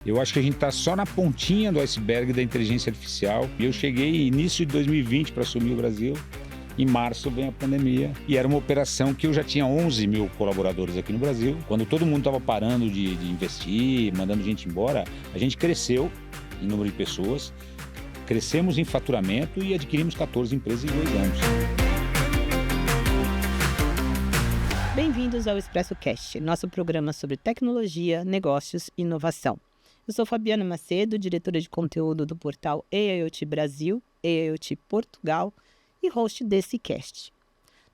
Eu acho que a gente está só na pontinha do iceberg da inteligência artificial. Eu cheguei início de 2020 para assumir o Brasil. Em março vem a pandemia e era uma operação que eu já tinha 11 mil colaboradores aqui no Brasil. Quando todo mundo estava parando de investir, mandando gente embora, a gente cresceu em número de pessoas, crescemos em faturamento e adquirimos 14 empresas em 2 anos. Bem-vindos ao Expresso Cast, nosso programa sobre tecnologia, negócios e inovação. Eu sou Fabiana Macedo, diretora de conteúdo do portal AIoT Brasil, AIoT Portugal e host desse cast.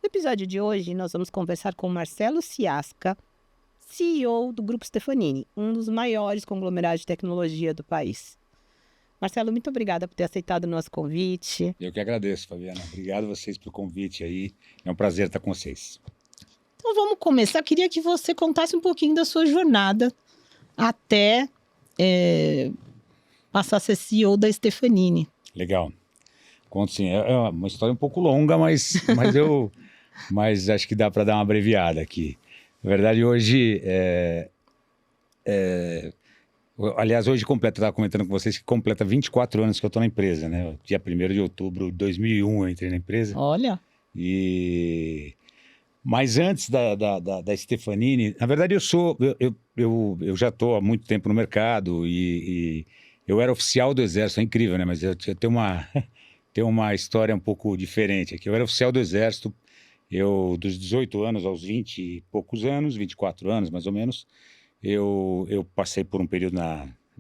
No episódio de hoje, nós vamos conversar com Marcelo Ciasca, CEO do Grupo Stefanini, um dos maiores conglomerados de tecnologia do país. Marcelo, muito obrigada por ter aceitado o nosso convite. Eu que agradeço, Fabiana. Obrigado a vocês pelo convite aí. É um prazer estar com vocês. Então vamos começar. Eu queria que você contasse um pouquinho da sua jornada até passar a ser CEO da Stefanini. Legal. Conto sim. É uma história um pouco longa, mas acho que dá para dar uma abreviada aqui. Na verdade, hoje... Aliás, hoje completa, eu estava comentando com vocês que completa 24 anos que eu estou na empresa, né? Dia 1º de outubro de 2001 eu entrei na empresa. Olha! Mas antes da Stefanini, na verdade eu já estou há muito tempo no mercado e eu era oficial do Exército, é incrível, né? Mas eu tenho uma história um pouco diferente aqui. Eu era oficial do Exército, dos 18 anos aos 20 e poucos anos, 24 anos mais ou menos, eu passei por um período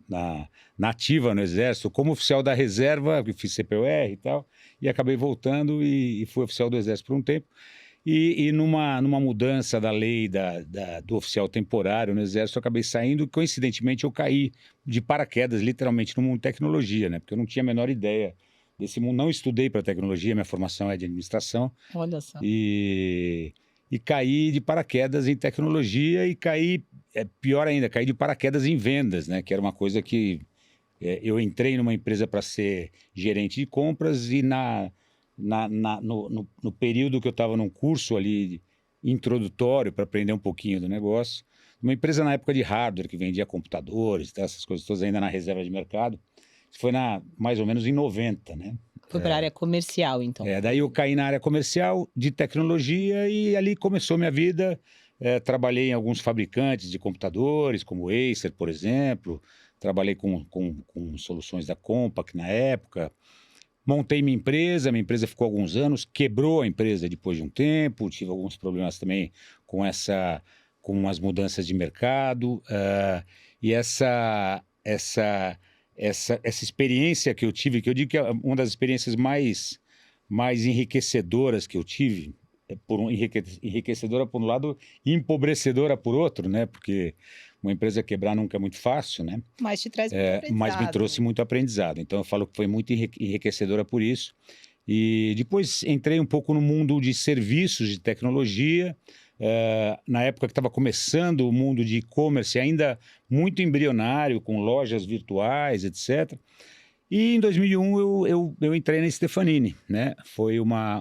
na ativa no Exército, como oficial da reserva, fiz CPUR e tal, e acabei voltando e fui oficial do Exército por um tempo. E numa mudança da lei do oficial temporário no Exército, eu acabei saindo e, coincidentemente, eu caí de paraquedas, literalmente, no mundo de tecnologia, né? Porque eu não tinha a menor ideia desse mundo. Não estudei para tecnologia, minha formação é de administração. Olha só. E caí de paraquedas em tecnologia e caí, pior ainda, caí de paraquedas em vendas, né? Que era uma coisa que... eu entrei numa empresa para ser gerente de compras e no período que eu estava num curso ali introdutório para aprender um pouquinho do negócio, uma empresa na época de hardware que vendia computadores, tá, essas coisas todas ainda na reserva de mercado, foi mais ou menos em 90, né? Foi para a área comercial, então. Daí eu caí na área comercial de tecnologia e ali começou minha vida. Trabalhei em alguns fabricantes de computadores, como Acer, por exemplo. Trabalhei com soluções da Compaq na época. Montei minha empresa ficou alguns anos, quebrou a empresa depois de um tempo, tive alguns problemas também com as mudanças de mercado, e essa experiência que eu tive, que eu digo que é uma das experiências mais enriquecedoras que eu tive, enriquecedora por um lado e empobrecedora por outro, né? Porque uma empresa quebrar nunca é muito fácil, né? Mas te traz muito aprendizado. Mas me trouxe muito aprendizado. Então eu falo que foi muito enriquecedora por isso. E depois entrei um pouco no mundo de serviços de tecnologia. Na época que estava começando o mundo de e-commerce, ainda muito embrionário, com lojas virtuais, etc. E em 2001 eu entrei na Stefanini, né? Foi uma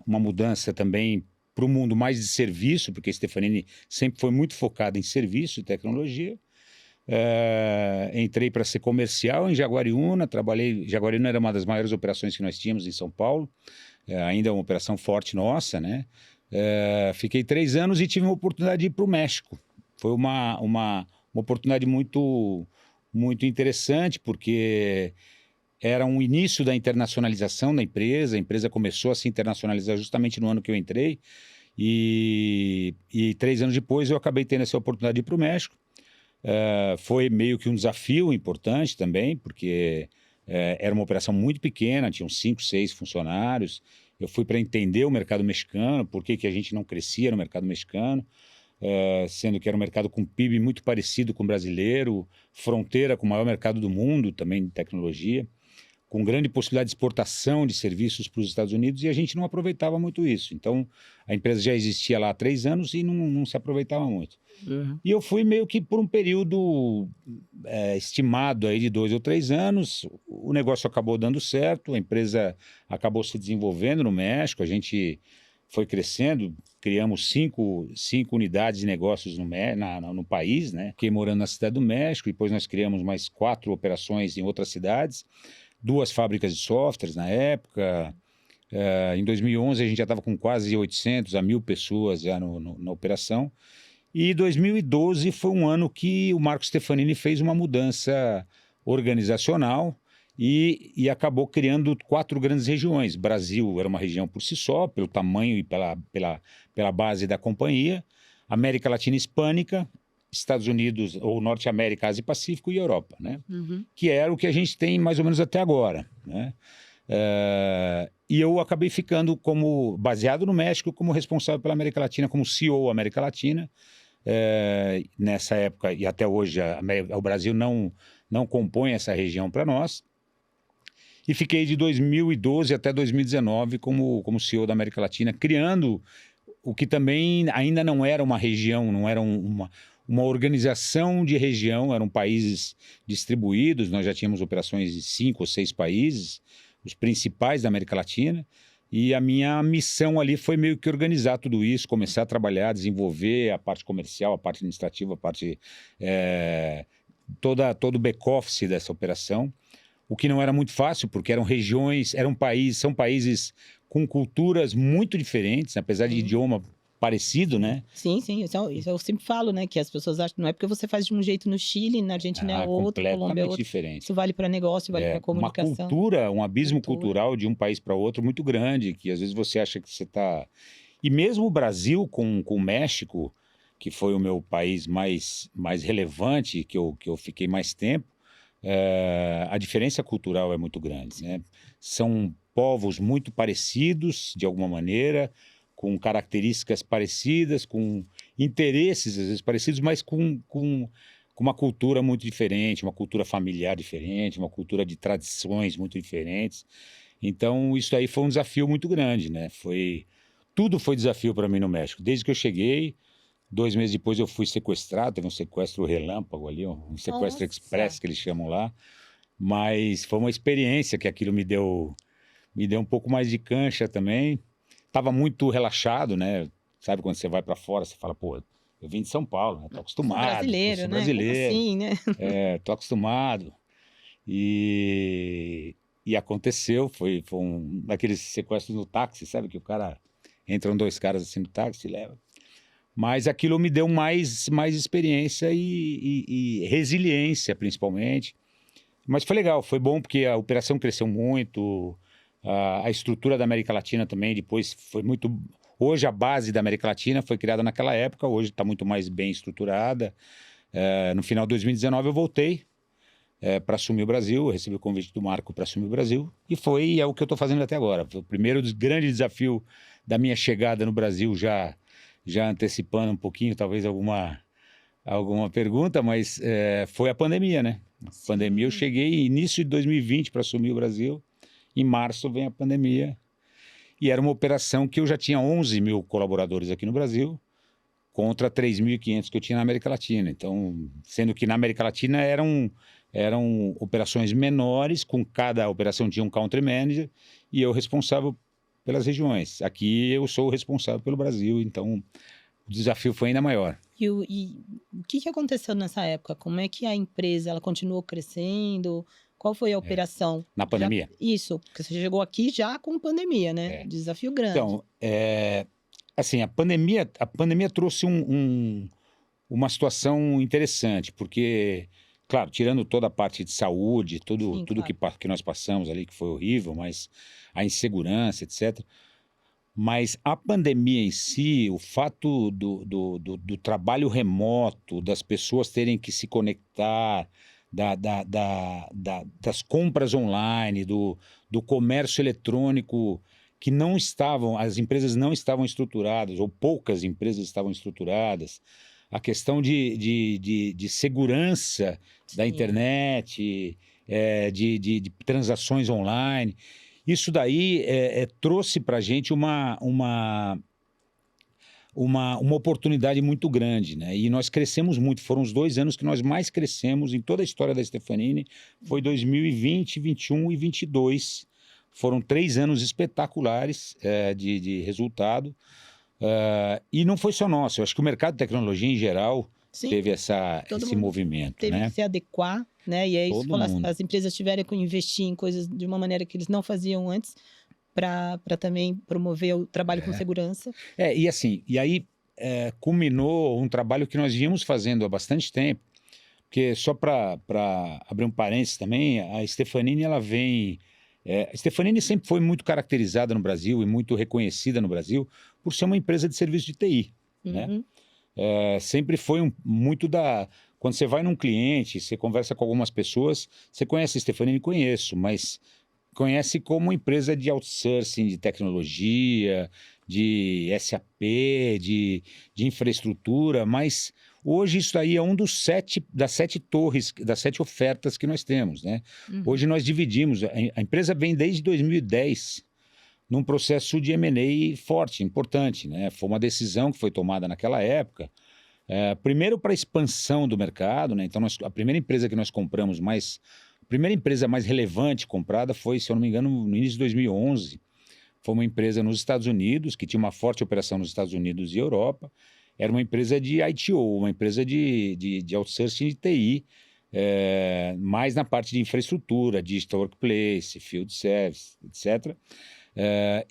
mudança também para o mundo mais de serviço, porque a Stefanini sempre foi muito focada em serviço e tecnologia. Entrei para ser comercial em Jaguariúna, Jaguariúna era uma das maiores operações que nós tínhamos em São Paulo, ainda é uma operação forte nossa, né? Fiquei 3 anos e tive uma oportunidade de ir para o México. Foi uma oportunidade muito, muito interessante, porque era um início da internacionalização da empresa. A empresa começou a se internacionalizar justamente no ano que eu entrei. E 3 anos depois eu acabei tendo essa oportunidade de ir para o México. Foi meio que um desafio importante também, porque era uma operação muito pequena, tinham 5, 6 funcionários. Eu fui para entender o mercado mexicano, por que a gente não crescia no mercado mexicano, sendo que era um mercado com PIB muito parecido com o brasileiro, fronteira com o maior mercado do mundo também de tecnologia, com grande possibilidade de exportação de serviços para os Estados Unidos, e a gente não aproveitava muito isso. Então, a empresa já existia lá há 3 anos e não se aproveitava muito. Uhum. E eu fui meio que por um período estimado aí de 2 ou 3 anos. O negócio acabou dando certo, a empresa acabou se desenvolvendo no México, a gente foi crescendo, criamos cinco unidades de negócios no país, né? Fiquei morando na Cidade do México, e depois nós criamos mais 4 operações em outras cidades, 2 fábricas de softwares na época. Em 2011 a gente já estava com quase 800 a 1.000 pessoas já na operação. E 2012 foi um ano que o Marco Stefanini fez uma mudança organizacional e acabou criando 4 grandes regiões. Brasil era uma região por si só, pelo tamanho e pela base da companhia. América Latina e Hispânica, Estados Unidos, ou Norte América, Ásia e Pacífico e Europa, né? Que era o que a gente tem mais ou menos até agora, né? E eu acabei ficando baseado no México, como responsável pela América Latina, como CEO América Latina. Nessa época e até hoje o Brasil não compõe essa região para nós, e fiquei de 2012 até 2019 como CEO da América Latina, criando o que também ainda não era uma região, não era uma organização de região, eram países distribuídos. Nós já tínhamos operações em 5 ou 6 países, os principais da América Latina. E a minha missão ali foi meio que organizar tudo isso, começar a trabalhar, desenvolver a parte comercial, a parte administrativa, a parte todo o back-office dessa operação. O que não era muito fácil, porque são países com culturas muito diferentes, apesar de idioma parecido, né? Sim, isso eu sempre falo, né? Que as pessoas acham que não é porque você faz de um jeito no Chile, na Argentina é outro, Colômbia é outro. Diferente. Isso vale para negócio, vale para comunicação. Um abismo cultural de um país para outro muito grande, que às vezes você acha que você está... E mesmo o Brasil com o México, que foi o meu país mais relevante, que eu fiquei mais tempo, a diferença cultural é muito grande, né? São povos muito parecidos, de alguma maneira, com características parecidas, com interesses às vezes parecidos, mas com uma cultura muito diferente, uma cultura familiar diferente, uma cultura de tradições muito diferentes. Então, isso aí foi um desafio muito grande, né? Tudo foi desafio para mim no México. Desde que eu cheguei, 2 meses depois eu fui sequestrado, teve um sequestro relâmpago ali, um sequestro express que eles chamam lá. Mas foi uma experiência que aquilo me deu um pouco mais de cancha também. Estava muito relaxado, né? Sabe quando você vai para fora, você fala, pô, eu vim de São Paulo, né? Tô acostumado. Brasileiro, sou né? brasileiro. Como assim, né? Tô acostumado. E aconteceu, foi um daqueles sequestros no táxi, sabe? Que o cara... Entram 2 caras assim no táxi e leva. Mas aquilo me deu mais experiência e resiliência, principalmente. Mas foi legal, foi bom, porque a operação cresceu muito, a estrutura da América Latina também depois foi muito... Hoje a base da América Latina foi criada naquela época, hoje está muito mais bem estruturada. No final de 2019 eu voltei para assumir o Brasil, eu recebi o convite do Marco para assumir o Brasil, e é o que eu estou fazendo até agora. Foi o primeiro grande desafio da minha chegada no Brasil, já antecipando um pouquinho, talvez alguma pergunta, mas foi a pandemia, né? A pandemia, eu cheguei início de 2020 para assumir o Brasil, em março vem a pandemia, e era uma operação que eu já tinha 11.000 colaboradores aqui no Brasil, contra 3.500 que eu tinha na América Latina. Então, sendo que na América Latina eram operações menores, com cada operação tinha um country manager, e eu responsável pelas regiões. Aqui eu sou o responsável pelo Brasil, então o desafio foi ainda maior. E o que aconteceu nessa época? Como é que a empresa ela continuou crescendo? Qual foi a operação? Na pandemia? Isso, porque você chegou aqui já com pandemia, né? Desafio grande. Então, assim, a pandemia trouxe uma situação interessante, porque, claro, tirando toda a parte de saúde, tudo claro. que nós passamos ali, que foi horrível, mas a insegurança, etc. Mas a pandemia em si, o fato do trabalho remoto, das pessoas terem que se conectar, das compras online, do comércio eletrônico, que as empresas não estavam estruturadas, ou poucas empresas estavam estruturadas, a questão de segurança da internet, de transações online. Isso daí trouxe para a gente uma oportunidade muito grande, né? E nós crescemos muito. Foram os 2 anos que nós mais crescemos em toda a história da Stefanini. Foi 2020, 2021 e 2022. Foram 3 anos espetaculares de resultado. E não foi só nosso, eu acho que o mercado de tecnologia em geral Sim, teve todo esse mundo movimento, teve né? que se adequar, né? E aí, Todo mundo. as empresas tiveram que investir em coisas de uma maneira que eles não faziam antes, para também promover o trabalho com segurança. E assim, e aí culminou um trabalho que nós vínhamos fazendo há bastante tempo, porque só para abrir um parênteses também, a Stefanini, ela vem... a Stefanini sempre foi muito caracterizada no Brasil e muito reconhecida no Brasil por ser uma empresa de serviço de TI, né? Uhum. Sempre foi muito da... Quando você vai num cliente, você conversa com algumas pessoas, você conhece a Stefanini? Conheço, mas conhece como empresa de outsourcing, de tecnologia, de SAP, de infraestrutura, mas hoje isso aí é das 7 torres, das 7 ofertas que nós temos, né? Uhum. Hoje nós dividimos, a empresa vem desde 2010 num processo de M&A forte, importante, né? Foi uma decisão que foi tomada naquela época, primeiro para a expansão do mercado, né? Então a primeira empresa que nós compramos a primeira empresa mais relevante comprada foi, se eu não me engano, no início de 2011. Foi uma empresa nos Estados Unidos, que tinha uma forte operação nos Estados Unidos e Europa. Era uma empresa de ITO, uma empresa de outsourcing de TI, mais na parte de infraestrutura, digital workplace, field service, etc.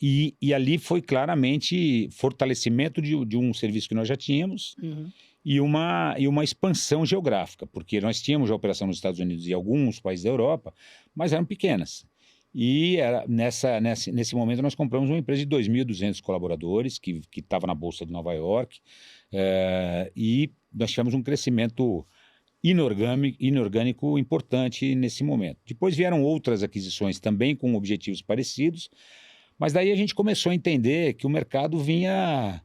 E ali foi claramente fortalecimento de um serviço que nós já tínhamos. Uhum. E uma expansão geográfica, porque nós tínhamos já operação nos Estados Unidos e alguns países da Europa, mas eram pequenas. E nesse momento nós compramos uma empresa de 2.200 colaboradores, que estava na Bolsa de Nova York, e nós tivemos um crescimento inorgânico importante nesse momento. Depois vieram outras aquisições também com objetivos parecidos, mas daí a gente começou a entender que o mercado vinha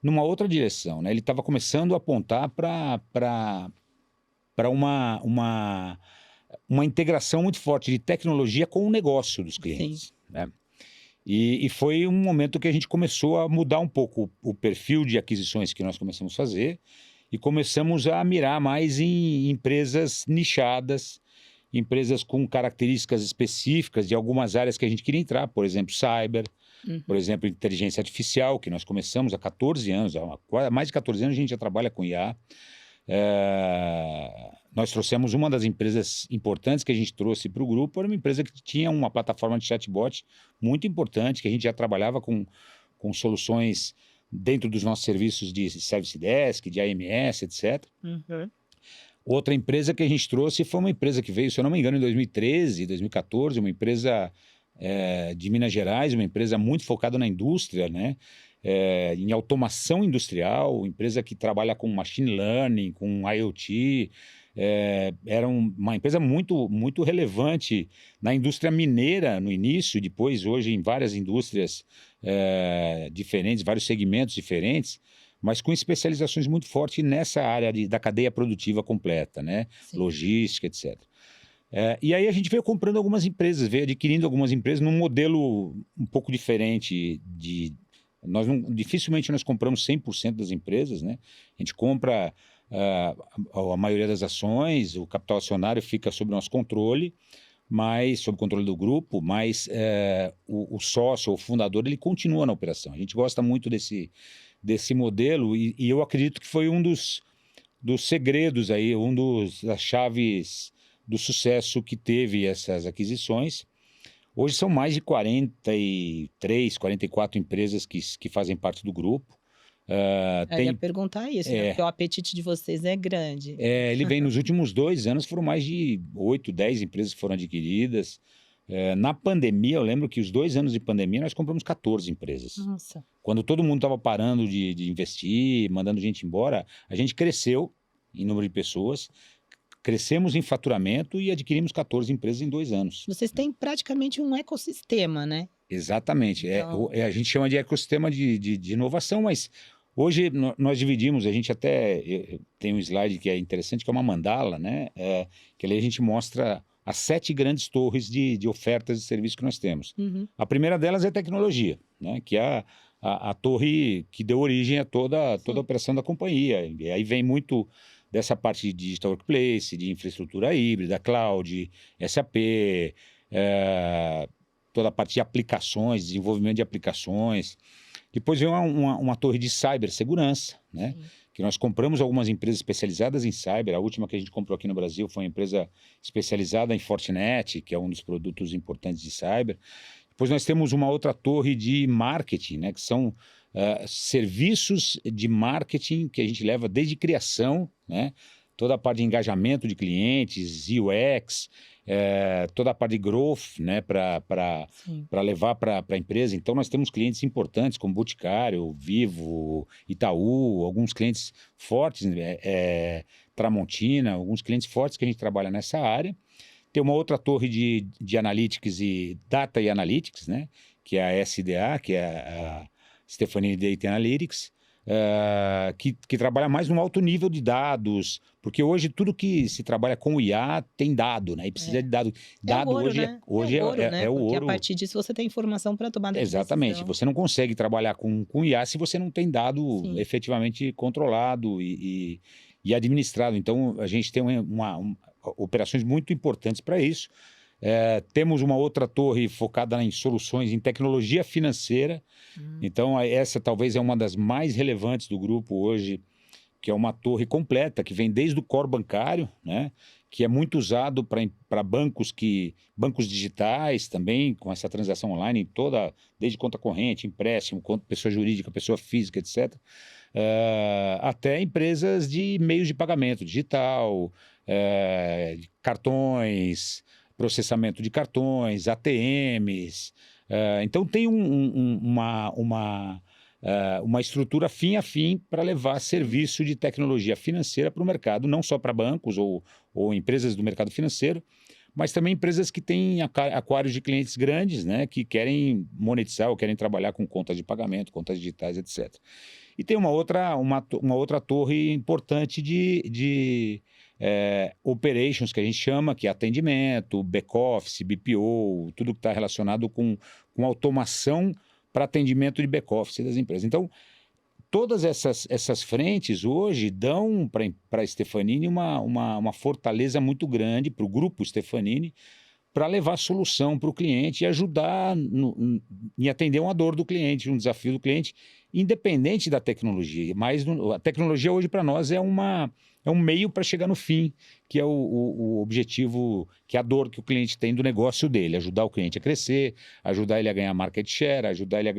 numa outra direção, né? Ele estava começando a apontar para uma integração muito forte de tecnologia com o negócio dos clientes, né? E foi um momento que a gente começou a mudar um pouco o perfil de aquisições que nós começamos a fazer e começamos a mirar mais em empresas nichadas, empresas com características específicas de algumas áreas que a gente queria entrar, por exemplo, cyber, por exemplo, inteligência artificial, que nós começamos há 14 anos, há mais de 14 anos a gente já trabalha com IA. Nós trouxemos uma das empresas importantes que a gente trouxe para o grupo, era uma empresa que tinha uma plataforma de chatbot muito importante, que a gente já trabalhava com soluções dentro dos nossos serviços de Service Desk, de AMS, etc. Uhum. Outra empresa que a gente trouxe foi uma empresa que veio, se eu não me engano, em 2013, 2014, uma empresa de Minas Gerais, uma empresa muito focada na indústria, né? Em automação industrial, empresa que trabalha com machine learning, com IoT. Era uma empresa muito, muito relevante na indústria mineira no início, depois hoje em várias indústrias diferentes, vários segmentos diferentes, mas com especializações muito fortes nessa área da cadeia produtiva completa, né? Sim. Logística, etc. E aí a gente veio comprando algumas empresas, veio adquirindo algumas empresas num modelo um pouco diferente dificilmente nós compramos 100% das empresas, né? A gente compra a maioria das ações, o capital acionário fica sob nosso controle, mas sob controle do grupo, mas o sócio, o fundador, ele continua na operação. A gente gosta muito desse modelo e eu acredito que foi um dos segredos aí, das chaves do sucesso que teve essas aquisições. Hoje são mais de 43, 44 empresas que fazem parte do grupo. Eu ia perguntar isso, né? Porque o apetite de vocês é grande. Ele vem nos últimos 2 anos, foram mais de 8, 10 empresas que foram adquiridas. Na pandemia, eu lembro que os 2 anos de pandemia, nós compramos 14 empresas. Nossa. Quando todo mundo estava parando de investir, mandando gente embora, a gente cresceu em número de pessoas, crescemos em faturamento e adquirimos 14 empresas em 2 anos. Vocês têm praticamente um ecossistema, né? Exatamente. Então... a gente chama de ecossistema de inovação, mas hoje nós dividimos, a gente até tem um slide que é interessante, que é uma mandala, né? Que ali a gente mostra as 7 grandes torres de ofertas de serviços que nós temos. Uhum. A primeira delas é tecnologia, né? Que é a torre que deu origem a toda a operação da companhia. E aí vem muito dessa parte de digital workplace, de infraestrutura híbrida, cloud, SAP, toda a parte de aplicações, desenvolvimento de aplicações. Depois veio uma torre de cibersegurança, né? Sim. Que nós compramos algumas empresas especializadas em cyber. A última que a gente comprou aqui no Brasil foi uma empresa especializada em Fortinet, que é um dos produtos importantes de cyber. Depois nós temos uma outra torre de marketing, né? Que são serviços de marketing que a gente leva desde criação, né? Toda a parte de engajamento de clientes, UX, toda a parte de growth, né? Para levar para a empresa. Então, nós temos clientes importantes como Boticário, Vivo, Itaú, alguns clientes fortes, Tramontina, alguns clientes fortes que a gente trabalha nessa área. Tem uma outra torre de Analytics e Data e Analytics, né? Que é a SDA, que é a Stefanini Data Analytics, que trabalha mais no alto nível de dados, porque hoje tudo que se trabalha com IA tem dado, né? E precisa de dado. Dado ouro, hoje, né? hoje é ouro, né? é o Porque ouro. a partir disso você tem informação para tomar Exatamente. decisão. Você não consegue trabalhar com IA se você não tem dado Sim. efetivamente controlado e administrado. Então, a gente tem operações muito importantes para isso. Temos uma outra torre focada em soluções em tecnologia financeira. Então, essa talvez é uma das mais relevantes do grupo hoje, que é uma torre completa, que vem desde o core bancário, né? Que é muito usado para bancos digitais também, com essa transação online, desde conta corrente, empréstimo, conta pessoa jurídica, pessoa física, etc. Até empresas de meios de pagamento digital, cartões, processamento de cartões, ATMs. Então, tem uma estrutura fim a fim para levar serviço de tecnologia financeira para o mercado, não só para bancos ou empresas do mercado financeiro, mas também empresas que têm aquários de clientes grandes, né, que querem monetizar ou querem trabalhar com contas de pagamento, contas digitais, etc. E tem uma outra torre importante de operations, que a gente chama, que é atendimento, back-office, BPO, tudo que está relacionado com automação para atendimento de back-office das empresas. Então, todas essas frentes hoje dão para a Stefanini uma fortaleza muito grande, para o grupo Stefanini, para levar solução para o cliente e ajudar em atender uma dor do cliente, um desafio do cliente, independente da tecnologia. Mas a tecnologia hoje para nós é um meio para chegar no fim, que é o objetivo, que é a dor que o cliente tem do negócio dele, ajudar o cliente a crescer, ajudar ele a ganhar market share, ajudar ele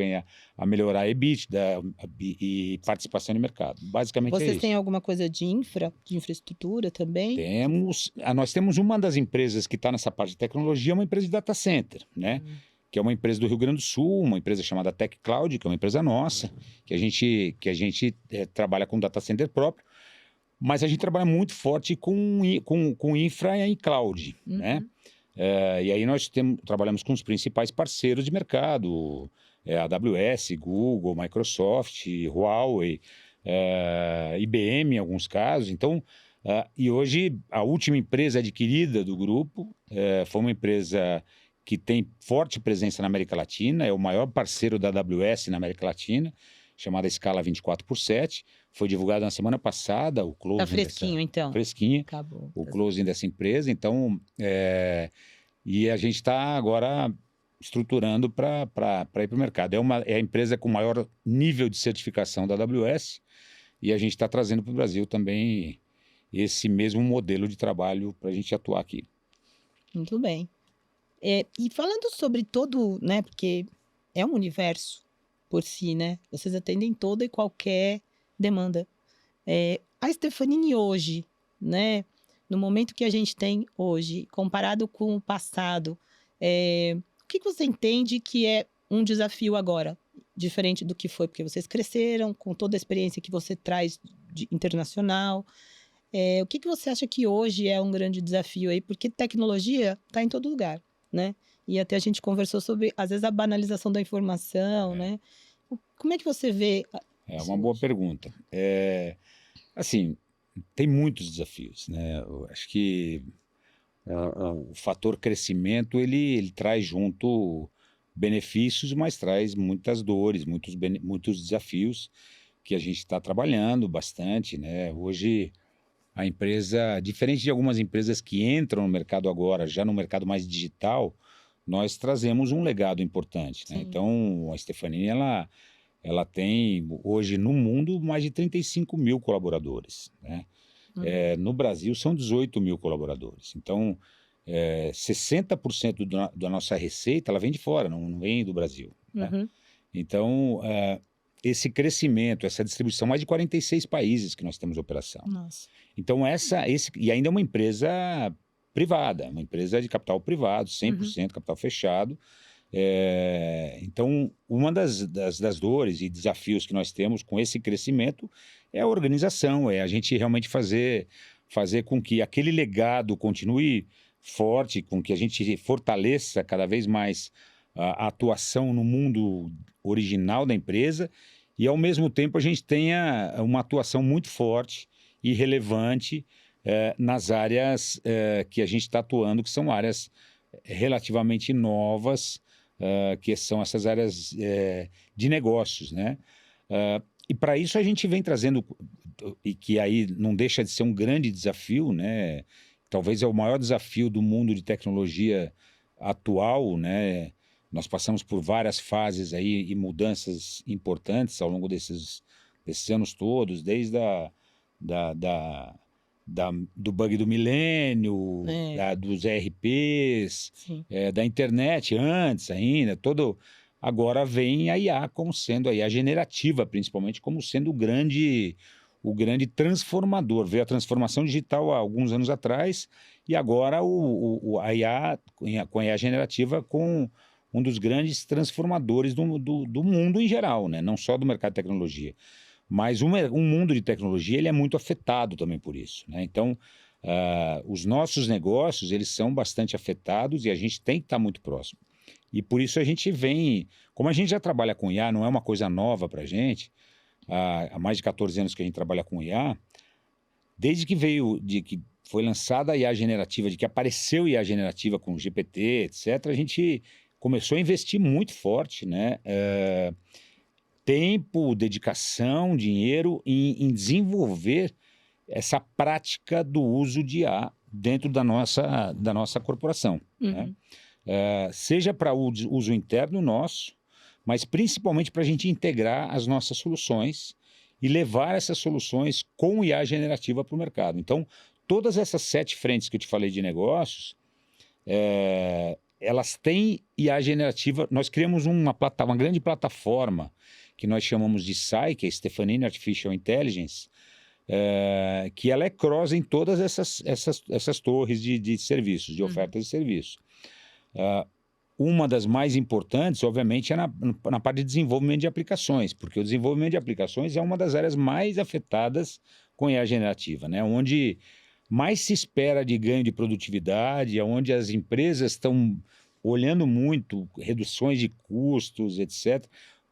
a melhorar a EBITDA e participação no mercado. Basicamente Vocês é isso. têm alguma coisa de infraestrutura também? Nós temos uma das empresas que está nessa parte de tecnologia, uma empresa de data center, né? Que é uma empresa do Rio Grande do Sul, uma empresa chamada Tech Cloud, que é uma empresa nossa, que a gente trabalha com data center próprio, mas a gente trabalha muito forte com infra e cloud, né? E aí nós trabalhamos com os principais parceiros de mercado, AWS, Google, Microsoft, Huawei, IBM em alguns casos. Então, e hoje a última empresa adquirida do grupo foi uma empresa que tem forte presença na América Latina, é o maior parceiro da AWS na América Latina, chamada Scala 24/7. Foi divulgado na semana passada o closing. Tá fresquinho, então. Fresquinho. Acabou. O closing dessa empresa. Então, e a gente está agora estruturando para ir para o mercado. É a empresa com maior nível de certificação da AWS e a gente está trazendo para o Brasil também esse mesmo modelo de trabalho para a gente atuar aqui. Muito bem. E falando sobre todo, né, porque é um universo por si, né? Vocês atendem toda e qualquer demanda. A Stefanini hoje, né, no momento que a gente tem hoje, comparado com o passado, o que você entende que é um desafio agora, diferente do que foi? Porque vocês cresceram com toda a experiência que você traz de internacional. O que você acha que hoje é um grande desafio aí? Porque tecnologia está em todo lugar, né? E até a gente conversou sobre, às vezes, a banalização da informação, né? Como é que você vê? É uma boa pergunta. Assim, tem muitos desafios, né? Eu acho que o fator crescimento, ele traz junto benefícios, mas traz muitas dores, muitos desafios que a gente está trabalhando bastante, né? Hoje, a empresa, diferente de algumas empresas que entram no mercado agora, já no mercado mais digital, nós trazemos um legado importante, né? Sim. Então, a Stefanini, ela tem, hoje, no mundo, mais de 35 mil colaboradores, né? No Brasil, são 18 mil colaboradores. Então, 60% da nossa receita, ela vem de fora, não vem do Brasil, né? Uhum. Então, esse crescimento, essa distribuição, mais de 46 países que nós temos operação. Nossa. Então, e ainda é uma empresa privada, uma empresa de capital privado, 100% capital fechado. Então, uma das dores e desafios que nós temos com esse crescimento é a organização, é a gente realmente fazer com que aquele legado continue forte, com que a gente fortaleça cada vez mais a atuação no mundo original da empresa e, ao mesmo tempo, a gente tenha uma atuação muito forte e relevante nas áreas que a gente está atuando, que são áreas relativamente novas, que são essas áreas de negócios, né? E para isso a gente vem trazendo, e que aí não deixa de ser um grande desafio, né? Talvez é o maior desafio do mundo de tecnologia atual, né? Nós passamos por várias fases aí e mudanças importantes ao longo desses anos todos, desde do bug do milênio, dos ERPs, da internet antes ainda, agora vem a IA como sendo a IA generativa, principalmente, como sendo o grande transformador. Veio a transformação digital há alguns anos atrás e agora a IA, com a IA generativa, com um dos grandes transformadores do mundo em geral, né? Não só do mercado de tecnologia. Mas um mundo de tecnologia ele é muito afetado também por isso, né? Então, os nossos negócios eles são bastante afetados e a gente tem que estar muito próximo. E por isso a gente vem... Como a gente já trabalha com IA, não é uma coisa nova para a gente, há mais de 14 anos que a gente trabalha com IA, desde que que foi lançada a IA generativa, de que apareceu IA generativa com o GPT, etc., a gente começou a investir muito forte, né? Tempo, dedicação, dinheiro em desenvolver essa prática do uso de IA dentro da nossa corporação, né? Seja para uso interno nosso, mas principalmente para a gente integrar as nossas soluções e levar essas soluções com IA generativa para o mercado. Então, todas essas 7 frentes que eu te falei de negócios, elas têm IA generativa. Nós criamos uma grande plataforma que nós chamamos de SAI, que é Stefanini Artificial Intelligence, que ela é cross em todas essas torres de serviços, de ofertas de serviços. Uma das mais importantes, obviamente, é na parte de desenvolvimento de aplicações, porque o desenvolvimento de aplicações é uma das áreas mais afetadas com IA generativa, né? Onde mais se espera de ganho de produtividade, onde as empresas estão olhando muito reduções de custos, etc.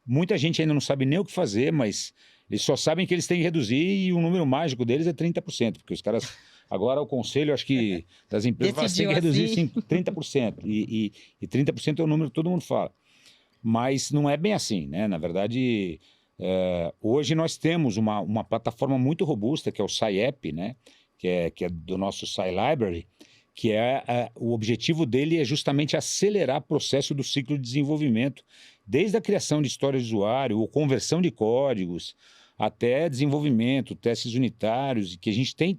Muita gente ainda não sabe nem o que fazer, mas eles só sabem que eles têm que reduzir e o número mágico deles é 30%, porque os caras... Agora o conselho, acho que, das empresas fala que tem que reduzir 30%. E 30% é o número que todo mundo fala. Mas não é bem assim, né? Na verdade, hoje nós temos uma plataforma muito robusta, que é o SciApp, né? Que é do nosso SciLibrary, que o objetivo dele é justamente acelerar o processo do ciclo de desenvolvimento, desde a criação de história de usuário, ou conversão de códigos, até desenvolvimento, testes unitários, que a gente tem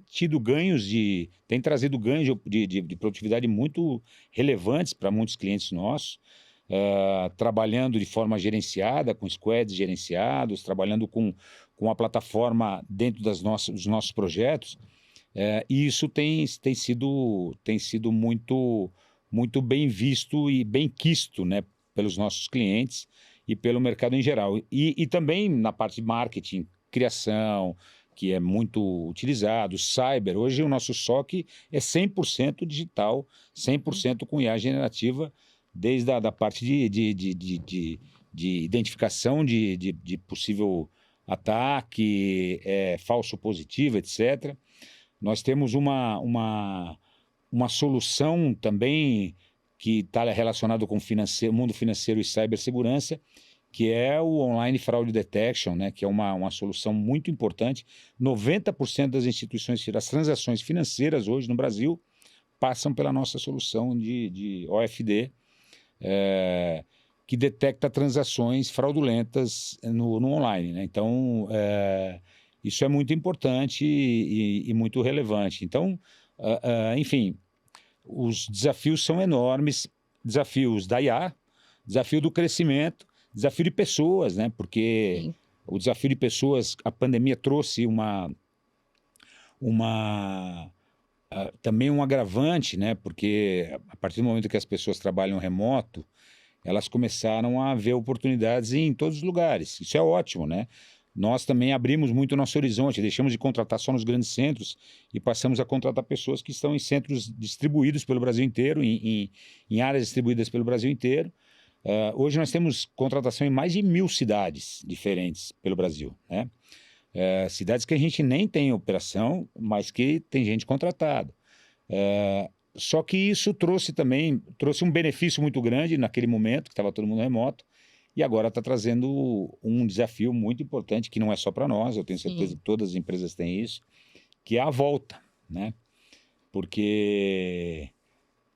tem trazido ganhos de produtividade muito relevantes para muitos clientes nossos, trabalhando de forma gerenciada, com squads gerenciados, trabalhando com a plataforma dentro dos nossos projetos, e isso tem sido muito, muito bem visto e bem quisto, né, pelos nossos clientes e pelo mercado em geral. E também na parte de marketing, criação, que é muito utilizado, cyber. Hoje o nosso SOC é 100% digital, 100% com IA generativa, desde a parte de identificação de possível ataque, falso positivo, etc. Nós temos uma solução também que está relacionado com mundo financeiro e cibersegurança, que é o Online Fraud Detection, né, que é uma solução muito importante. 90% das transações financeiras hoje no Brasil passam pela nossa solução de OFD, que detecta transações fraudulentas no online, né? Então, isso é muito importante e muito relevante. Então, enfim, os desafios são enormes, desafios da IA, desafio do crescimento, desafio de pessoas, né? Porque Sim. o desafio de pessoas, a pandemia trouxe também um agravante, né? Porque a partir do momento que as pessoas trabalham remoto, elas começaram a ver oportunidades em todos os lugares. Isso é ótimo, né? Nós também abrimos muito o nosso horizonte, deixamos de contratar só nos grandes centros e passamos a contratar pessoas que estão em centros distribuídos pelo Brasil inteiro, em áreas distribuídas pelo Brasil inteiro. Hoje nós temos contratação em mais de 1.000 cidades diferentes pelo Brasil, né? Cidades que a gente nem tem operação, mas que tem gente contratada. Só que isso trouxe um benefício muito grande naquele momento, que estava todo mundo remoto, e agora está trazendo um desafio muito importante, que não é só para nós, eu tenho certeza que todas as empresas têm isso, que é a volta, né? Porque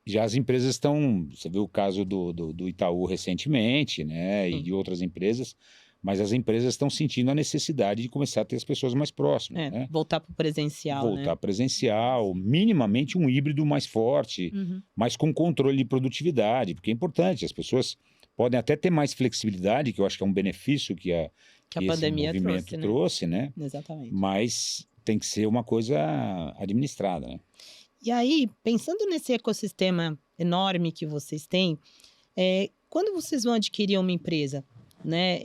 já as empresas estão, você viu o caso do Itaú recentemente, né? E de outras empresas, mas as empresas estão sentindo a necessidade de começar a ter as pessoas mais próximas, né? Voltar para o presencial, né? Voltar presencial, minimamente um híbrido mais forte, mas com controle de produtividade, porque é importante, as pessoas podem até ter mais flexibilidade, que eu acho que é um benefício que esse pandemia movimento trouxe, né? Exatamente. Mas tem que ser uma coisa administrada, né? E aí, pensando nesse ecossistema enorme que vocês têm, quando vocês vão adquirir uma empresa, né?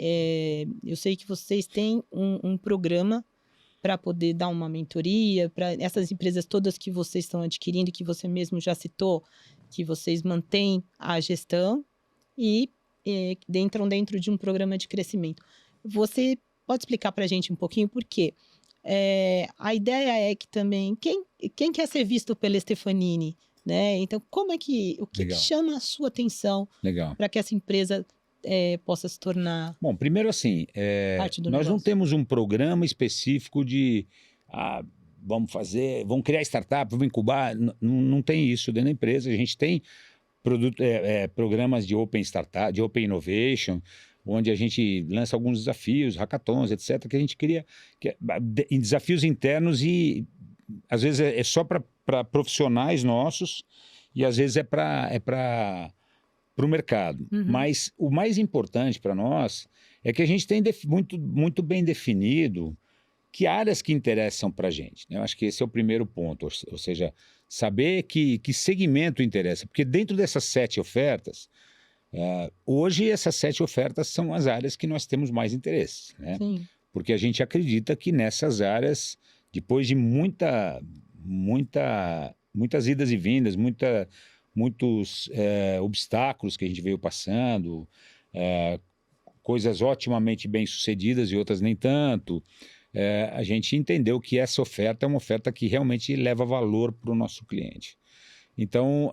Eu sei que vocês têm um programa para poder dar uma mentoria para essas empresas todas que vocês estão adquirindo, que você mesmo já citou, que vocês mantêm a gestão e entram dentro de um programa de crescimento. Você pode explicar para a gente um pouquinho por quê? A ideia é que também, quem quer ser visto pela Stefanini, né? Então, o que chama a sua atenção para que essa empresa possa se tornar... Bom, primeiro assim, parte do nós negócio? não temos um programa específico de vamos criar startup, vamos incubar, não tem isso dentro da empresa, a gente tem programas de Open Startup, de Open Innovation, onde a gente lança alguns desafios, hackathons, etc., que a gente cria em desafios internos e às vezes é só para profissionais nossos e às vezes é para o mercado. Mas o mais importante para nós é que a gente tem muito bem definido que áreas que interessam para a gente, né? Eu acho que esse é o primeiro ponto, ou seja, saber que segmento interessa, porque dentro dessas 7 ofertas, hoje essas 7 ofertas são as áreas que nós temos mais interesse, né? Sim. Porque a gente acredita que nessas áreas, depois de muitas idas e vindas, muitos obstáculos que a gente veio passando, coisas otimamente bem sucedidas e outras nem tanto, a gente entendeu que essa oferta é uma oferta que realmente leva valor para o nosso cliente. Então,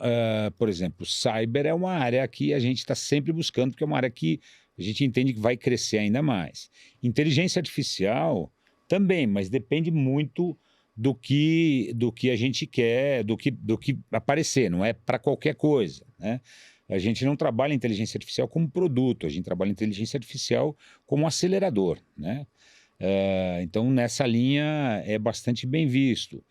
por exemplo, cyber é uma área que a gente está sempre buscando, porque é uma área que a gente entende que vai crescer ainda mais. Inteligência artificial também, mas depende muito do que a gente quer, do que aparecer, não é para qualquer coisa, né? A gente não trabalha inteligência artificial como produto, a gente trabalha inteligência artificial como acelerador, né? Então, nessa linha é bastante bem visto.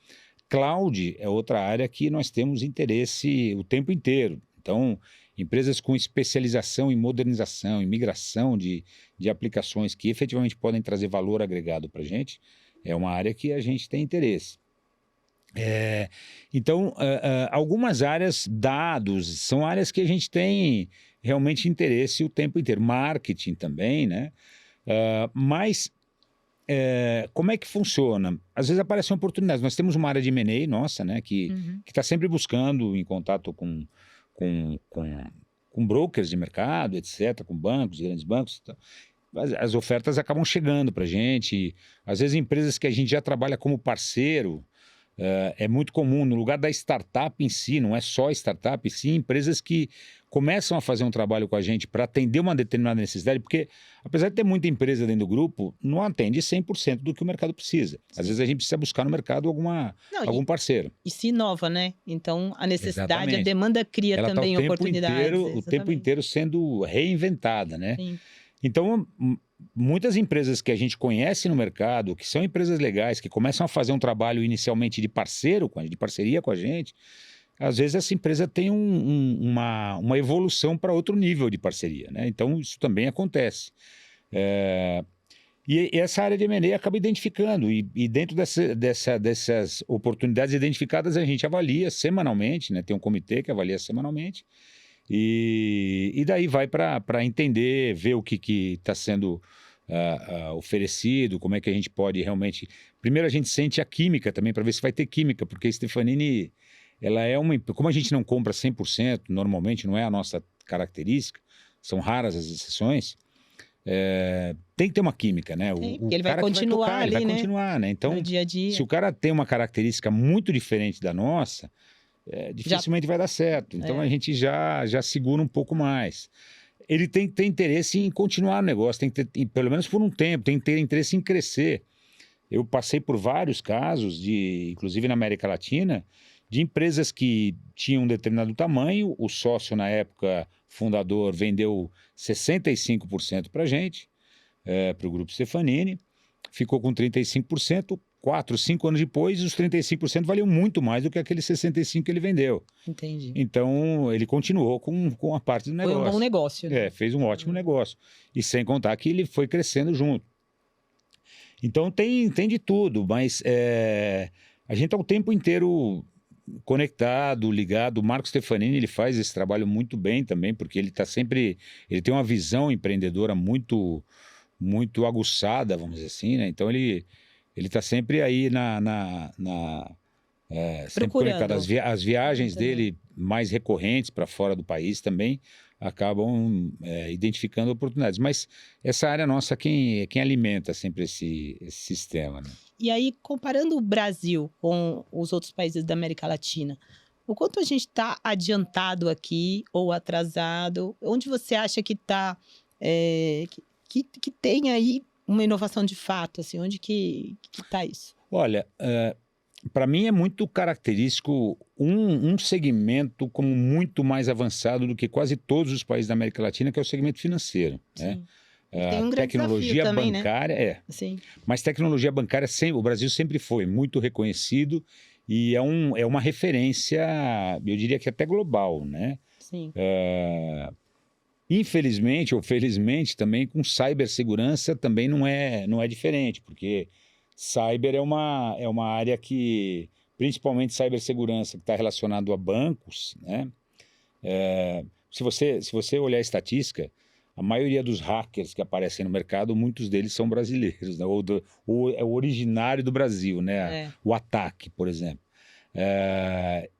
Cloud é outra área que nós temos interesse o tempo inteiro. Então, empresas com especialização em modernização, em migração de aplicações que efetivamente podem trazer valor agregado para a gente, é uma área que a gente tem interesse. Então, algumas áreas, dados, são áreas que a gente tem realmente interesse o tempo inteiro. Marketing também, né? Mas como é que funciona? Às vezes aparecem oportunidades. Nós temos uma área de M&A nossa, né, que está sempre buscando em contato com brokers de mercado, etc., com bancos, grandes bancos. As ofertas acabam chegando para a gente. Às vezes empresas que a gente já trabalha como parceiro, É muito comum, no lugar da startup em si, não é só startup, sim, empresas que começam a fazer um trabalho com a gente para atender uma determinada necessidade, porque apesar de ter muita empresa dentro do grupo, não atende 100% do que o mercado precisa. Às vezes a gente precisa buscar no mercado Não, algum parceiro. e se inova, né? Então, a necessidade, a Exatamente. demanda cria Ela está também oportunidades. o tempo inteiro sendo reinventada, né? Sim. Então, muitas empresas que a gente conhece no mercado, que são empresas legais, que começam a fazer um trabalho inicialmente de parceiro, de parceria com a gente, às vezes essa empresa tem uma evolução para outro nível de parceria, né? Então, isso também acontece. E essa área de M&A acaba identificando, e dentro dessas oportunidades identificadas, a gente avalia semanalmente, né? Tem um comitê que avalia semanalmente, e daí vai para entender, ver o que está sendo oferecido, como é que a gente pode realmente... Primeiro a gente sente a química também, para ver se vai ter química, porque a Stefanini, ela é como a gente não compra 100%, normalmente não é a nossa característica, são raras as exceções, tem que ter uma química, né? Porque ele vai continuar ali, ele vai né? continuar, né? Então, No dia a dia. se o cara tem uma característica muito diferente da nossa, dificilmente vai dar certo. Então a gente já segura um pouco mais. Ele tem que ter interesse em continuar o negócio, tem que ter, pelo menos por um tempo, tem que ter interesse em crescer. Eu passei por vários casos, inclusive na América Latina, de empresas que tinham um determinado tamanho, o sócio, na época, fundador, vendeu 65% para a gente, para o Grupo Stefanini, ficou com 35%, 4, 5 anos depois, os 35% valiam muito mais do que aqueles 65% que ele vendeu. Entendi. Então, ele continuou com a parte do negócio. Foi um bom negócio. Né? Fez um ótimo negócio. E sem contar que ele foi crescendo junto. Então, tem de tudo, mas a gente está o tempo inteiro conectado, ligado. O Marco Stefanini, ele faz esse trabalho muito bem também, porque ele está sempre... Ele tem uma visão empreendedora muito aguçada, vamos dizer assim, né? Então, ele está sempre aí sempre conectado. As viagens dele mais recorrentes para fora do país também acabam identificando oportunidades. Mas essa área nossa quem alimenta sempre esse sistema, né? E aí, comparando o Brasil com os outros países da América Latina, o quanto a gente está adiantado aqui ou atrasado? Onde você acha que está, que tem aí uma inovação de fato? Assim, onde que está isso? Olha, para mim é muito característico um segmento como muito mais avançado do que quase todos os países da América Latina, que é o segmento financeiro, né? Tem um grande tecnologia também, bancária, né? Sim. Mas tecnologia bancária, o Brasil sempre foi muito reconhecido e é uma referência, eu diria que até global, né? Sim. Infelizmente ou felizmente também com cibersegurança também não é diferente, porque cyber é uma área que, principalmente cibersegurança, que está relacionado a bancos, né? Se você olhar a estatística, a maioria dos hackers que aparecem no mercado, muitos deles são brasileiros, né? ou é originário do Brasil, né? O ataque, por exemplo.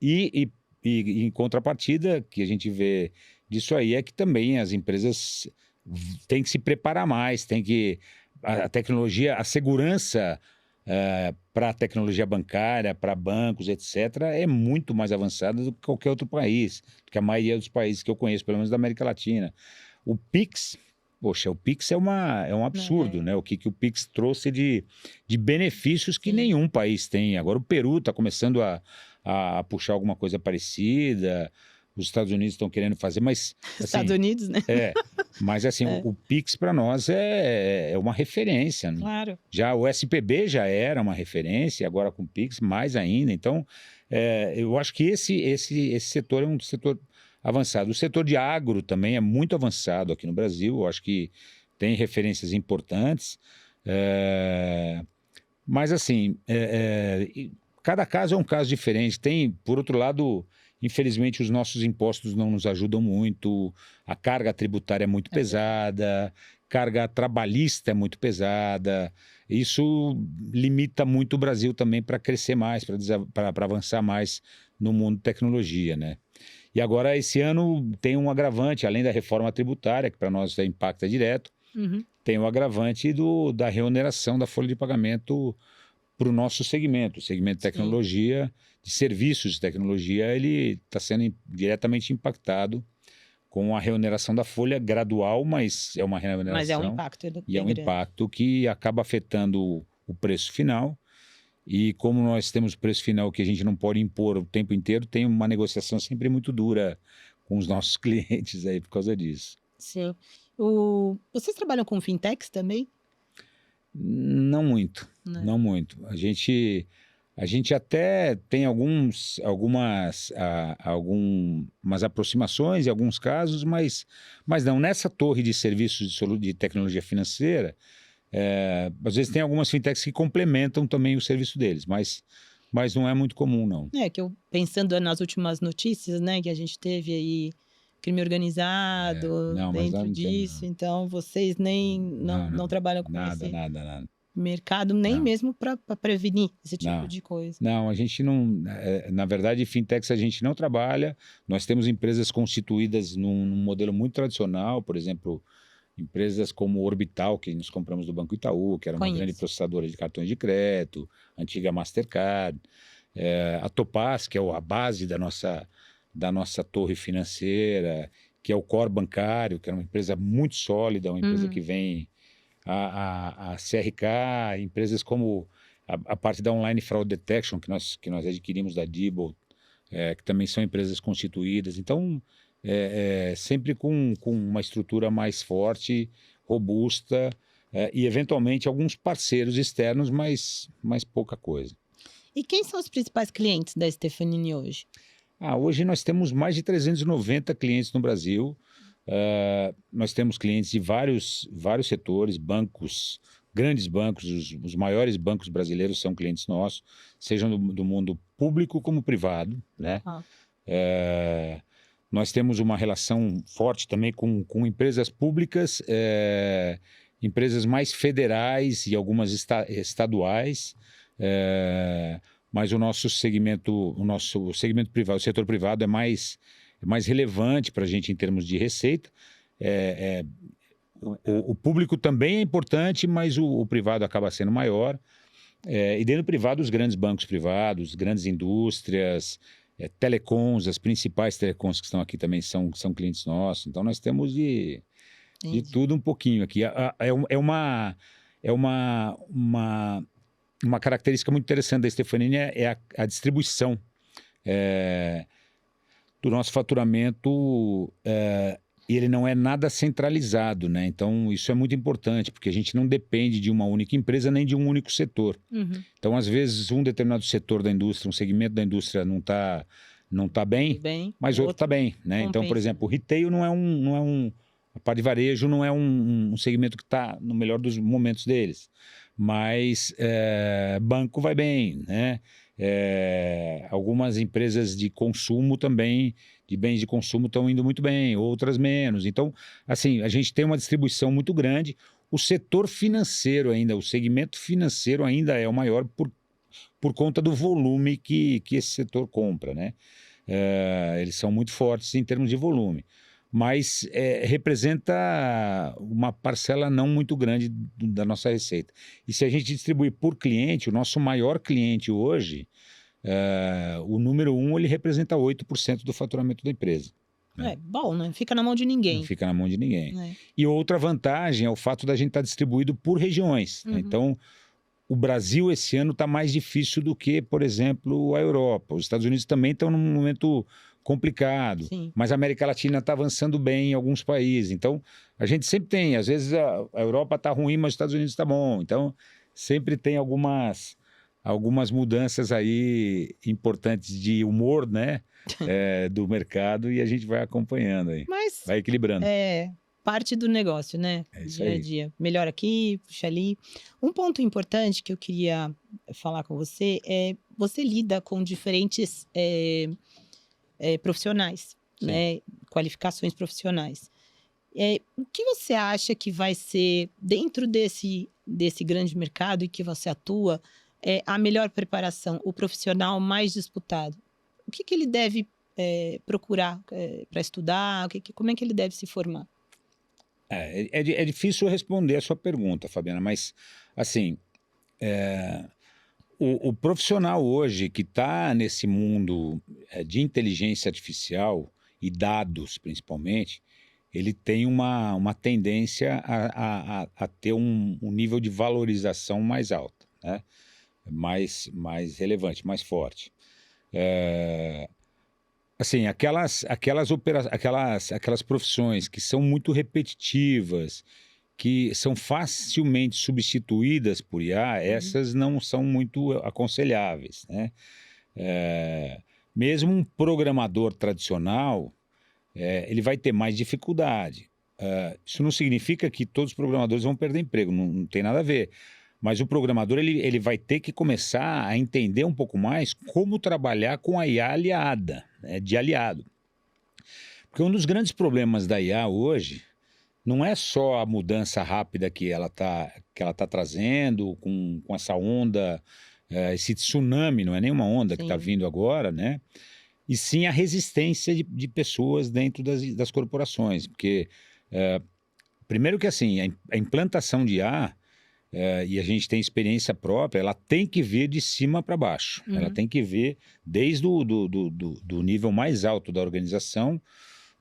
E em contrapartida, que a gente vê disso aí é que também as empresas têm que se preparar mais, a tecnologia, a segurança para a tecnologia bancária, para bancos, etc., é muito mais avançada do que qualquer outro país, do que a maioria dos países que eu conheço, pelo menos da América Latina. O Pix, poxa, o Pix é um absurdo, né? O que o Pix trouxe de benefícios que nenhum país tem. Agora o Peru está começando a puxar alguma coisa parecida, os Estados Unidos estão querendo fazer, mas... Assim, Estados Unidos, né? Mas assim, o Pix para nós é uma referência. Né? Claro. Já o SPB já era uma referência, agora com o Pix mais ainda. Então, eu acho que esse setor é um setor avançado. O setor de agro também é muito avançado aqui no Brasil. Eu acho que tem referências importantes. Mas assim, cada caso é um caso diferente. Tem, por outro lado... Infelizmente, os nossos impostos não nos ajudam muito, a carga tributária é muito pesada, carga trabalhista é muito pesada. Isso limita muito o Brasil também para crescer mais, para avançar mais no mundo de tecnologia, né? E agora, esse ano, tem um agravante, além da reforma tributária, que para nós impacta direto, tem o agravante da reoneração da folha de pagamento para o nosso segmento. O segmento de tecnologia, de serviços de tecnologia, ele está sendo diretamente impactado com a reoneração da folha gradual, mas é uma reoneração. Mas é um impacto E é um grande. impacto que acaba afetando o preço final. E como nós temos preço final que a gente não pode impor o tempo inteiro, tem uma negociação sempre muito dura com os nossos clientes aí por causa disso. Sim. Vocês trabalham com fintechs também? Não muito, Né? não muito. A gente até tem algumas aproximações em alguns casos, mas não. Nessa torre de serviços de tecnologia financeira, às vezes tem algumas fintechs que complementam também o serviço deles, mas não é muito comum, não. Que eu, pensando nas últimas notícias, né, que a gente teve aí, crime organizado Não, mas lá dentro não tem, disso, não. então vocês nem não trabalham com Nada, esse nada. mercado, nem Não. mesmo para prevenir esse tipo Não. de coisa. Não, a gente não. Na verdade, fintechs a gente não trabalha. Nós temos empresas constituídas num modelo muito tradicional, por exemplo, empresas como Orbital, que nós compramos do Banco Itaú, que era uma Conheço. grande processadora de cartões de crédito, antiga Mastercard. A Topaz, que é a base da nossa torre financeira, que é o core bancário, que é uma empresa muito sólida, uma empresa que vem. A CRK, empresas como a parte da Online Fraud Detection, que nós adquirimos da Diebold, que também são empresas constituídas. Então, sempre com uma estrutura mais forte, robusta, e eventualmente alguns parceiros externos, mas pouca coisa. E quem são os principais clientes da Stefanini hoje? Hoje nós temos mais de 390 clientes no Brasil. Nós temos clientes de vários setores, bancos, grandes bancos, os maiores bancos brasileiros são clientes nossos, sejam do mundo público como privado, né? Nós temos uma relação forte também com empresas públicas, empresas mais federais e algumas estaduais, mas o nosso segmento privado, o setor privado é mais relevante para a gente em termos de receita. O público também é importante, mas o privado acaba sendo maior. E dentro do privado, os grandes bancos privados, grandes indústrias, telecoms, as principais telecoms que estão aqui também são clientes nossos. Então, nós temos de tudo um pouquinho aqui. É uma característica muito interessante da Stefanini, é a distribuição do nosso faturamento, e ele não é nada centralizado, né? Então, isso é muito importante, porque a gente não depende de uma única empresa nem de um único setor. Então, às vezes, um determinado setor da indústria, um segmento da indústria não tá bem, mas outro está bem, né? Então, por exemplo, o retail a parte de varejo não é um segmento que está no melhor dos momentos deles, mas banco vai bem, né? Algumas empresas de consumo também, de bens de consumo, estão indo muito bem, outras menos. Então, assim, a gente tem uma distribuição muito grande. O setor financeiro ainda, o segmento financeiro ainda é o maior por conta do volume que esse setor compra, né? Eles são muito fortes em termos de volume, mas representa uma parcela não muito grande da nossa receita. E se a gente distribuir por cliente, o nosso maior cliente hoje, o número 1, ele representa 8% do faturamento da empresa. Bom, não fica na mão de ninguém. Não fica na mão de ninguém. E outra vantagem é o fato da gente estar distribuído por regiões. Né? Então, o Brasil esse ano está mais difícil do que, por exemplo, a Europa. Os Estados Unidos também estão num momento complicado, mas a América Latina está avançando bem em alguns países. Então, a gente sempre tem, às vezes a Europa está ruim, mas os Estados Unidos está bom. Então, sempre tem algumas mudanças aí importantes de humor, né, do mercado, e a gente vai acompanhando aí, vai equilibrando. Parte do negócio, né? Dia a dia. Melhor aqui, puxa ali. Um ponto importante que eu queria falar com você você lida com diferentes profissionais, né? Qualificações profissionais. O que você acha que vai ser, dentro desse grande mercado em que você atua, a melhor preparação, o profissional mais disputado? O que ele deve procurar para estudar? Como é que ele deve se formar? É difícil responder a sua pergunta, Fabiana, mas, assim, o profissional hoje que está nesse mundo de inteligência artificial e dados, principalmente, ele tem uma tendência a ter um nível de valorização mais alto, né? Mais relevante, mais forte. Assim, aquelas profissões que são muito repetitivas, que são facilmente substituídas por IA, essas não são muito aconselháveis, né? Mesmo um programador tradicional, ele vai ter mais dificuldade. Isso não significa que todos os programadores vão perder emprego, não tem nada a ver. Mas o programador ele vai ter que começar a entender um pouco mais como trabalhar com a IA aliada, né, de aliado. Porque um dos grandes problemas da IA hoje não é só a mudança rápida que ela tá trazendo com essa onda, esse tsunami, não é nenhuma onda que está vindo agora, né? E sim a resistência de pessoas dentro das corporações. Porque, primeiro que assim, a implantação de IA, e a gente tem experiência própria, ela tem que vir de cima para baixo. Ela tem que vir desde do nível mais alto da organização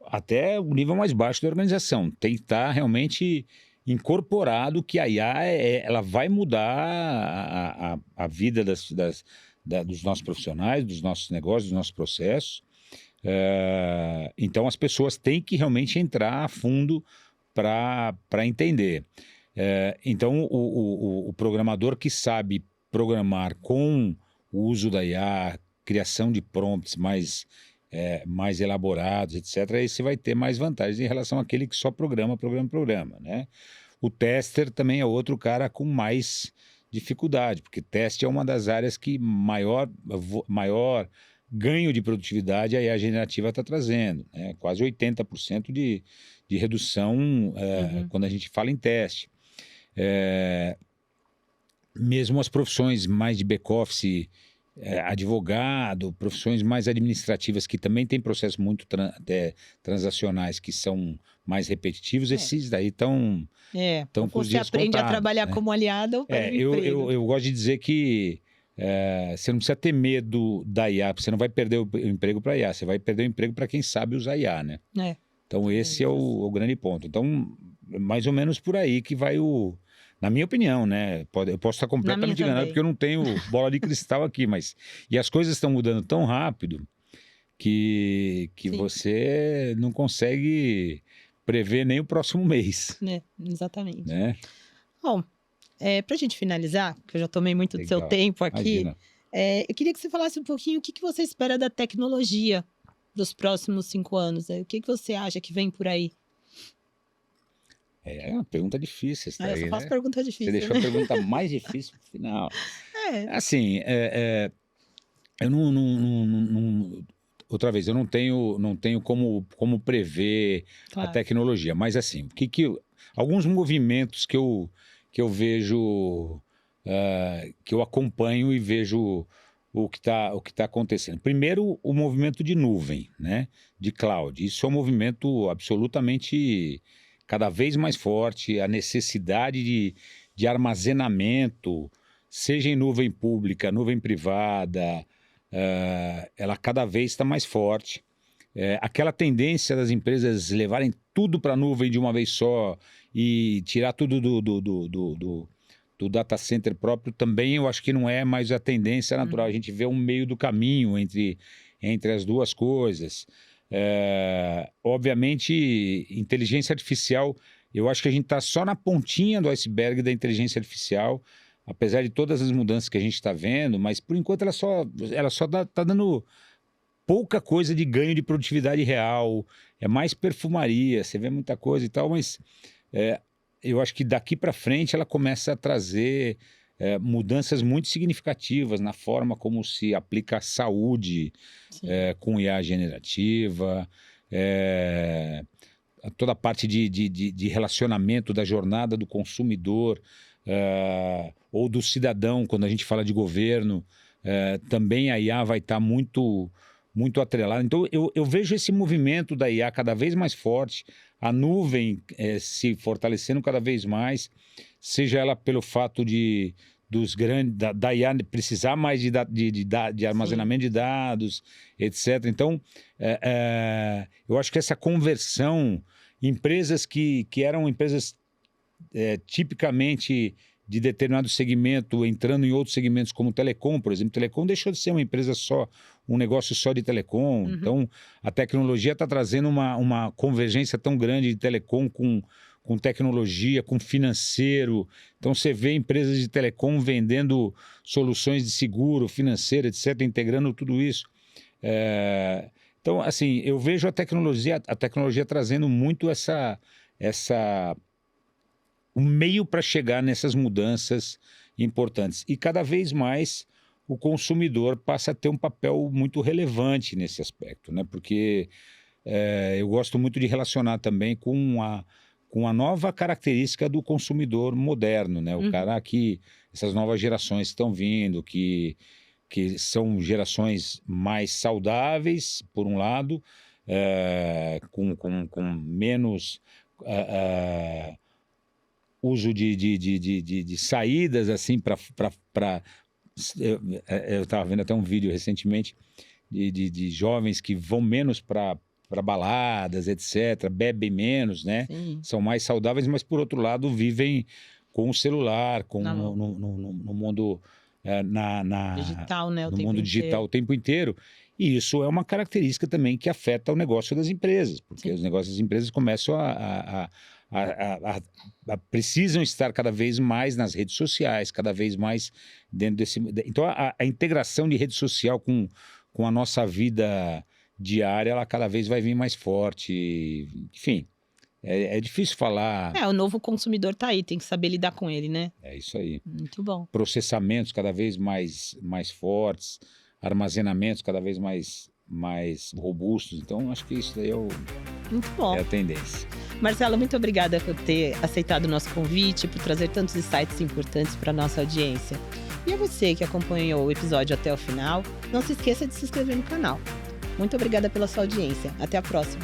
até o nível mais baixo da organização. Tem que estar realmente incorporado que a IA ela vai mudar a vida dos nossos profissionais, dos nossos negócios, dos nossos processos. Então, as pessoas têm que realmente entrar a fundo para entender. Então, o programador que sabe programar com o uso da IA, criação de prompts mais elaborados, etc., esse vai ter mais vantagens em relação àquele que só programa, né? O tester também é outro cara com mais dificuldade, porque teste é uma das áreas que maior ganho de produtividade a IA generativa está trazendo, né? Quase 80% de redução quando a gente fala em teste. Mesmo as profissões mais de back-office, advogado, profissões mais administrativas que também têm processos muito transacionais que são mais repetitivos, esses daí estão com os você dias aprende contados, a trabalhar né? como aliado ou perde o emprego. Eu gosto de dizer que você não precisa ter medo da IA, porque você não vai perder o emprego para a IA, você vai perder o emprego para quem sabe usar IA, né? Então esse é o grande ponto. Então, mais ou menos por aí que vai na minha opinião, né? Eu posso estar completamente enganado porque eu não tenho bola de cristal aqui, mas... E as coisas estão mudando tão rápido que você não consegue prever nem o próximo mês. Exatamente. Né? Bom, para a gente finalizar, que eu já tomei muito do seu tempo aqui, eu queria que você falasse um pouquinho o que você espera da tecnologia dos próximos 5 anos. O que você acha que vem por aí? É uma pergunta difícil essa eu só faço pergunta difícil. Você deixou a pergunta mais difícil pro final. Assim, eu não... Outra vez, eu não tenho como prever a tecnologia. Mas assim, alguns movimentos que eu vejo, que eu acompanho e vejo o que tá acontecendo. Primeiro, o movimento de nuvem, né? De cloud. Isso é um movimento absolutamente... cada vez mais forte, a necessidade de armazenamento, seja em nuvem pública, nuvem privada, ela cada vez está mais forte. Aquela tendência das empresas levarem tudo para a nuvem de uma vez só e tirar tudo do data center próprio também eu acho que não é mais a tendência natural. A gente vê um meio do caminho entre as duas coisas. Obviamente, inteligência artificial, eu acho que a gente está só na pontinha do iceberg da inteligência artificial, apesar de todas as mudanças que a gente está vendo, mas por enquanto ela só está dando pouca coisa de ganho de produtividade real, é mais perfumaria, você vê muita coisa e tal, mas eu acho que daqui para frente ela começa a trazer mudanças muito significativas na forma como se aplica a saúde com IA generativa, toda a parte de relacionamento da jornada do consumidor ou do cidadão, quando a gente fala de governo, também a IA vai estar muito atrelada. Então, eu vejo esse movimento da IA cada vez mais forte, a nuvem se fortalecendo cada vez mais, seja ela pelo fato dos grandes, da IA precisar mais de armazenamento de dados, etc. Então, eu acho que essa conversão, empresas que eram empresas tipicamente de determinado segmento, entrando em outros segmentos como telecom, por exemplo. Telecom deixou de ser uma empresa só, um negócio só de telecom. Então, a tecnologia está trazendo uma convergência tão grande de telecom com tecnologia, com financeiro. Então, você vê empresas de telecom vendendo soluções de seguro, financeiro, etc., integrando tudo isso. Então, assim, eu vejo a tecnologia trazendo muito um meio para chegar nessas mudanças importantes. E cada vez mais o consumidor passa a ter um papel muito relevante nesse aspecto, né? Porque eu gosto muito de relacionar também com a nova característica do consumidor moderno, né? O cara que essas novas gerações estão vindo, que são gerações mais saudáveis, por um lado, com menos uso de saídas, assim, eu estava vendo até um vídeo recentemente de jovens que vão menos para baladas, etc., bebem menos, né? Sim. São mais saudáveis, mas, por outro lado, vivem com o celular, no mundo digital, né? No mundo digital o tempo inteiro. E isso é uma característica também que afeta o negócio das empresas, porque os negócios das empresas começam precisam estar cada vez mais nas redes sociais, cada vez mais dentro desse... Então, a integração de rede social com a nossa vida diária, ela cada vez vai vir mais forte. Enfim, é difícil falar... o novo consumidor tá aí, tem que saber lidar com ele, né? É isso aí. Muito bom. Processamentos cada vez mais fortes, armazenamentos cada vez mais robustos. Então, acho que isso daí Muito bom. é a tendência. Marcelo, muito obrigada por ter aceitado o nosso convite, por trazer tantos insights importantes para a nossa audiência. E a você que acompanhou o episódio até o final, não se esqueça de se inscrever no canal. Muito obrigada pela sua audiência. Até a próxima.